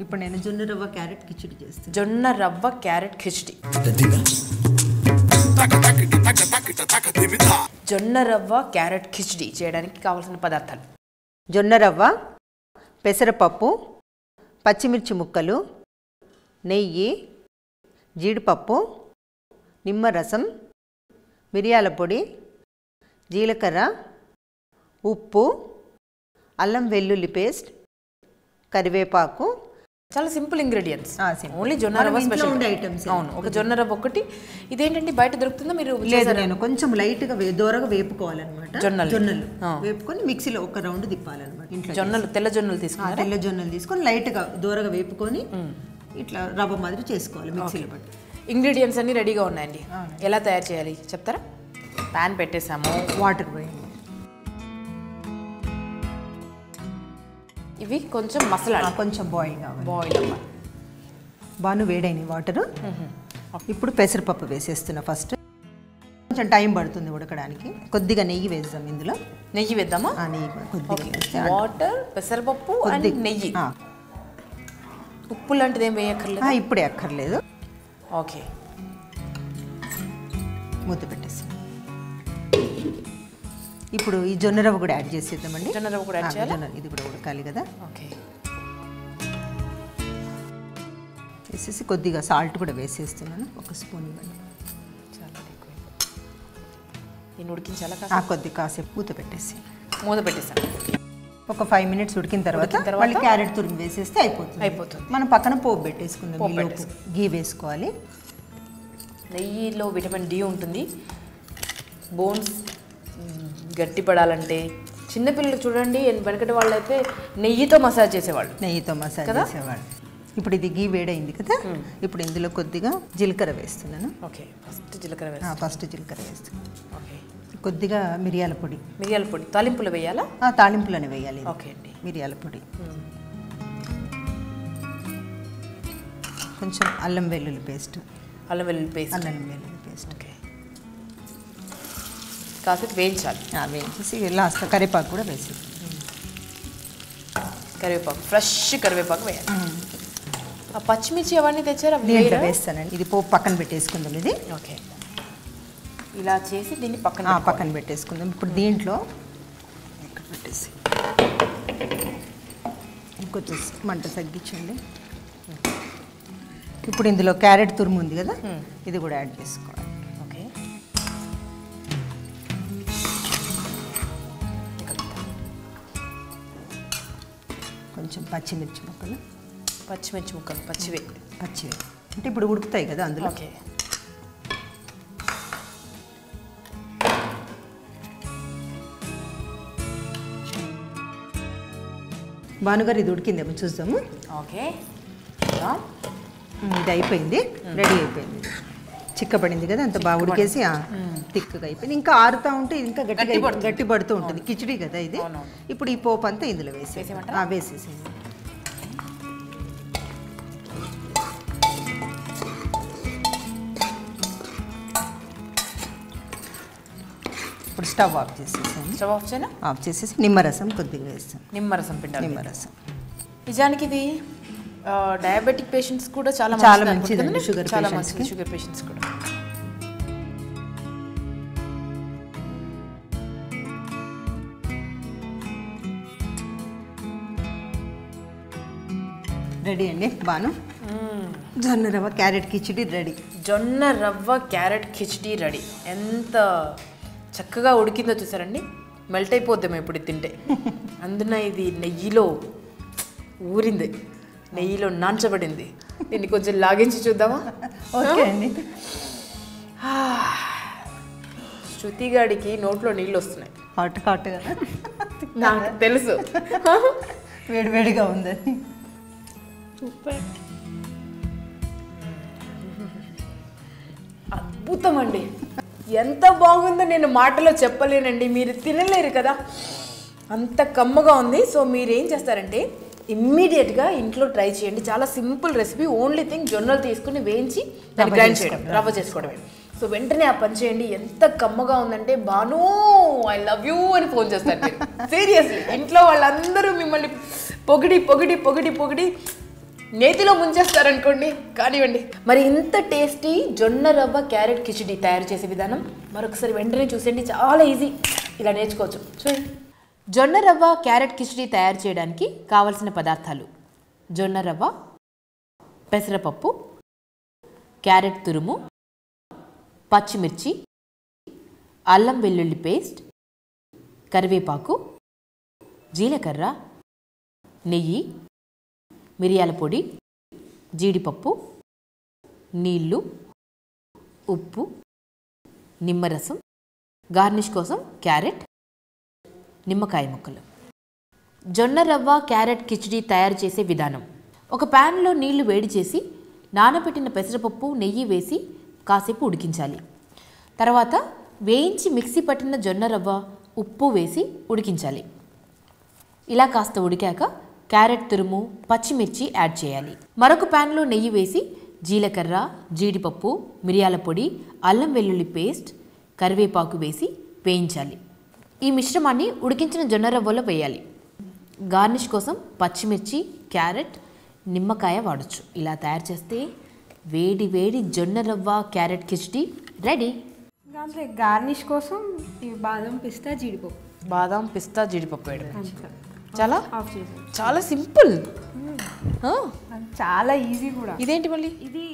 ఇప్పుడు నేను జొన్న రవ్వ క్యారెట్ కిచిడి చేస్తాను. జొన్న రవ్వ క్యారెట్ కిచిడి. జొన్న రవ్వ క్యారెట్ కిచిడి చేయడానికి కావాల్సిన పదార్థాలు: జొన్న రవ్వ, పెసరపప్పు, పచ్చిమిర్చి ముక్కలు, నెయ్యి, జీడిపప్పు, నిమ్మరసం, మిరియాల పొడి, జీలకర్ర, ఉప్పు, అల్లం వెల్లుల్లి పేస్ట్, కరివేపాకు. చాలా సింపుల్ ఇంగ్రీడియంట్స్. ఓన్లీ జొన్న రవ్వ స్పెషల్ ఐటమ్స్. అవును, ఒక జొన్న రవ్వ ఒకటి. ఇదేంటండి బయట దొరుకుతుందా? మీరు నేను కొంచెం లైట్గా దూరగా వేపుకోవాలన్నమాట. జొన్నలు వేపుకొని మిక్సీలో ఒక రౌండ్ తిప్పాలన్నమాట. ఇంట్లో జొన్నలు, తెల్ల జొన్నలు తీసుకుని, తెల్ల జొన్నలు తీసుకొని లైట్గా దూరగా వేపుకొని ఇట్లా రవ్వ మాదిరి చేసుకోవాలి మిక్సీలో పట్టి. ఇంగ్రీడియంట్స్ అన్నీ రెడీగా ఉన్నాయండి. ఎలా తయారు చేయాలి చెప్తారా? ప్యాన్ పెట్టేసాము, వాటర్ పోయండి. ఇవి కొంచెం మసాలా, కొంచెం బాయిల్ కావాలి. బాయిల్ అవ్వాలి. బాగా వేడైనాయి వాటరు. ఇప్పుడు పెసరపప్పు వేసేస్తున్నా. ఫస్ట్ కొంచెం టైం పడుతుంది ఉడకడానికి. కొద్దిగా నెయ్యి వేద్దాం ఇందులో. నెయ్యి వేద్దామా? నెయ్యి కొద్దిగా. వాటర్, పెసరపప్పు, నెయ్యి. ఉప్పు లాంటిది ఏం వేయక్కర్లేదు? ఇప్పుడే అక్కర్లేదు. ఓకే, మూత పెట్టేసి ఇప్పుడు ఈ జొన్న రవ్వ కూడా యాడ్ చేసేద్దామండి. జొన్న రవ్వ కూడా యాడ్ చేయాలి. ఇది కూడా ఉడకాలి కదా. ఓకే, వేసేసి కొద్దిగా సాల్ట్ కూడా వేసేస్తున్నాను. ఒక స్పూన్ ఇవ్వండి. చాలా ఎక్కువ. నేను ఉడికించాలా? కాసేపు మూత పెట్టేసి మూత పెట్టేసాను. ఒక 5 మినిట్స్ ఉడికిన తర్వాత మళ్ళీ క్యారెట్ తురిమి వేసేస్తే అయిపోతుంది. మనం పక్కన పోపు పెట్టేసుకుందాం. గీ వేసుకోవాలి. నెయ్యిలో విటమిన్ డి ఉంటుంది. బోన్స్ గట్టిపడాలంటే చిన్నపిల్లలు చూడండి, వెనకటి వాళ్ళు అయితే నెయ్యితో మసాజ్ చేసేవాళ్ళు. ఇప్పుడు ఇది గీ వేడైంది కదా. ఇప్పుడు ఇందులో కొద్దిగా జీలకర్ర వేస్తున్నాను. ఓకే, ఫస్ట్ జీలకర్ర వేస్తున్నాను. ఓకే, కొద్దిగా మిరియాల పొడి. మిరియాల పొడి తాలింపులో వేయాలా? తాలింపులోనే వేయాలి. ఓకే అండి. మిరియాల పొడి, కొంచెం అల్లం వెల్లుల్లి పేస్ట్. ఓకే, కాసేపు వేయించాలి. వేయించేసి లాస్ట్ కరివేపాకు కూడా వేసి, కరివేపాకు, ఫ్రెష్ కరివేపాకు వేయాలి. ఆ పచ్చిమిర్చి అవన్నీ తెచ్చారా? వేస్తానండి. ఇది పోపు పక్కన పెట్టేసుకుందాం. ఇది ఓకే, ఇలా చేసి దీన్ని పక్కన పెట్టేసుకుందాం. ఇప్పుడు దీంట్లో ఇక్కడ పెట్టేసి కొంచెం మంట తగ్గించండి. ఇప్పుడు ఇందులో క్యారెట్ తురుము ఉంది కదా, ఇది కూడా యాడ్ చేసుకోవాలి. ఓకే, కొంచెం పచ్చిమిర్చి ముక్కలు. పచ్చివే అంటే ఇప్పుడు ఉడుకుతాయి కదా అందులో. ఓకే, భానుగారు ఇది ఉడికిందేమో చూద్దాము. ఓకే, ఇది అయిపోయింది, రెడీ అయిపోయింది. చిక్కబడింది కదా, అంత బాగా ఉడికేసి థిక్గా అయిపోయింది. ఇంకా ఆరుతూ ఉంటే ఇంకా గట్టి పడుతూ ఉంటుంది. కిచిడి కదా ఇది. ఇప్పుడు ఈ పోపు అంతా ఇందులో వేసేసి ఇప్పుడు స్టవ్ ఆఫ్ చేసేసాను. ఆఫ్ చేసేసి నిమ్మరసం కొద్దిగా వేస్తాను. నిమ్మరసం. నిజానికి ఇది డయాబెటిక్ పేషెంట్స్ కూడా చాలా మంచిది. షుగర్ పేషెంట్స్ కూడా. రెడీ అండి బాను. జొన్న రవ్వ క్యారెట్ కిచిడి రెడీ. జొన్న రవ్వ క్యారెట్ కిచిడి రెడీ. ఎంత చక్కగా ఉడికిందో చూసారండి. మెల్ట్ అయిపోద్దాము ఇప్పుడు తింటే. అందున ఇది నెయ్యిలో ఊరింది, నెయ్యిలో నాంచబడింది. దీన్ని కొంచెం లాగించి చూద్దామా? ఓకే అండి. శృతిగాడికి నోట్లో నీళ్ళు వస్తున్నాయి. హాట్గా నాకు తెలుసు, వేడివేడిగా ఉందని. అద్భుతం అండి, ఎంత బాగుందో నేను మాటలో చెప్పలేనండి. మీరు తినలేరు కదా, అంత కమ్మగా ఉంది. సో మీరు ఏం చేస్తారంటే ఇమ్మీడియట్గా ఇంట్లో ట్రై చేయండి. చాలా సింపుల్ రెసిపీ. ఓన్లీ థింగ్ జొన్నలు తీసుకుని వేయించి దాన్ని గ్రైండ్ చేయడం, రవ్వ చేసుకోవడమే. సో వెంటనే ఆ పని చేయండి. ఎంత కమ్మగా ఉందంటే బాను ఐ లవ్ యూ అని ఫోన్ చేస్తారు మీరు. సీరియస్లీ ఇంట్లో వాళ్ళందరూ మిమ్మల్ని పొగిడి పొగిడి పొగిడి పొగిడి నేతిలో ముంచేస్తారనుకోండి, కానివ్వండి. మరి ఇంత టేస్టీ జొన్న రవ్వ క్యారెట్ కిచిడి తయారు చేసే విధానం మరొకసారి వెంటనే చూసేయండి, చాలా ఈజీ, ఇలా నేర్చుకోవచ్చు. చూడండి. జొన్న రవ్వ క్యారెట్ కిచిడి తయారు చేయడానికి కావలసిన పదార్థాలు: జొన్న రవ్వ, పెసరపప్పు, క్యారెట్ తురుము, పచ్చిమిర్చి, అల్లం వెల్లుల్లి పేస్ట్, కరివేపాకు, జీలకర్ర, నెయ్యి, మిరియాల పొడి, జీడిపప్పు, నీళ్ళు, ఉప్పు, నిమ్మరసం, గార్నిష్ కోసం క్యారెట్, నిమ్మకాయ ముక్కలు. జొన్న రవ్వ క్యారెట్ కిచిడి తయారు చేసే విధానం: ఒక ప్యాన్లో నీళ్లు వేడి చేసి నానబెట్టిన పెసరపప్పు, నెయ్యి వేసి కాసేపు ఉడికించాలి. తర్వాత వేయించి మిక్సీ పట్టిన జొన్న రవ్వ, ఉప్పు వేసి ఉడికించాలి. ఇలా కాస్త ఉడికాక క్యారెట్ తురుము, పచ్చిమిర్చి యాడ్ చేయాలి. మరొక ప్యాన్లో నెయ్యి వేసి జీలకర్ర, జీడిపప్పు, మిరియాల పొడి, అల్లం వెల్లుల్లి పేస్ట్, కరివేపాకు వేసి వేయించాలి. ఈ మిశ్రమాన్ని ఉడికించిన జొన్న రవ్వలో వేయాలి. గార్నిష్ కోసం పచ్చిమిర్చి, క్యారెట్, నిమ్మకాయ వాడచ్చు. ఇలా తయారు చేస్తే వేడి వేడి జొన్న రవ్వ క్యారెట్ కిచిడి రెడీ. దాంట్లో గార్నిష్ కోసం ఈ బాదం, పిస్తా, జీడిపప్పు. బాదం, పిస్తా, జీడిపప్పు వేయడం చాలా ఆఫ్ చేసాం. చాలా సింపుల్. చాలా ఈజీ కూడా. ఇదేంటి మళ్ళీ? ఇది